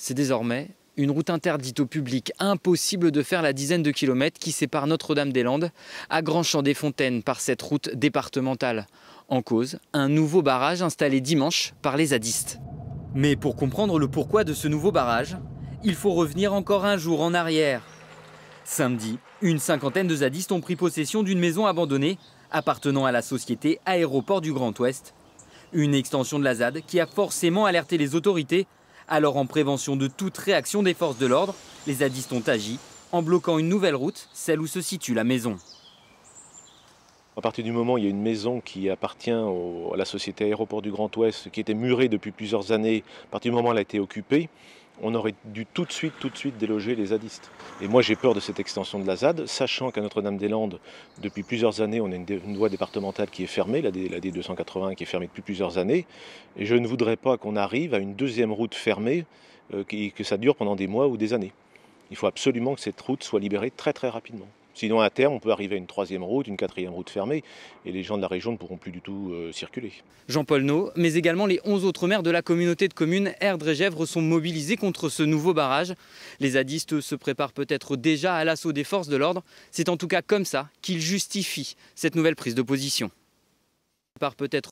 C'est désormais une route interdite au public, impossible de faire la dizaine de kilomètres qui sépare Notre-Dame-des-Landes à Grand-Champ-des-Fontaines par cette route départementale. En cause, un nouveau barrage installé dimanche par les zadistes. Mais pour comprendre le pourquoi de ce nouveau barrage, il faut revenir encore un jour en arrière. Samedi, une cinquantaine de zadistes ont pris possession d'une maison abandonnée appartenant à la société Aéroport du Grand Ouest. Une extension de la ZAD qui a forcément alerté les autorités. Alors en prévention de toute réaction des forces de l'ordre, les zadistes ont agi en bloquant une nouvelle route, celle où se situe la maison. À partir du moment où il y a une maison qui appartient à la société Aéroport du Grand Ouest, qui était murée depuis plusieurs années, à partir du moment où elle a été occupée, on aurait dû tout de suite déloger les zadistes. Et moi j'ai peur de cette extension de la ZAD, sachant qu'à Notre-Dame-des-Landes, depuis plusieurs années, on a une voie départementale qui est fermée, la D280 qui est fermée depuis plusieurs années. Et je ne voudrais pas qu'on arrive à une deuxième route fermée, que ça dure pendant des mois ou des années. Il faut absolument que cette route soit libérée très rapidement. Sinon à terme, on peut arriver à une troisième route, une quatrième route fermée, et les gens de la région ne pourront plus du tout circuler. Jean-Paul Naud, mais également les 11 autres maires de la communauté de communes Erdre-et-Gesvres sont mobilisés contre ce nouveau barrage. Les zadistes se préparent peut-être déjà à l'assaut des forces de l'ordre. C'est en tout cas comme ça qu'ils justifient cette nouvelle prise de position. Peut-être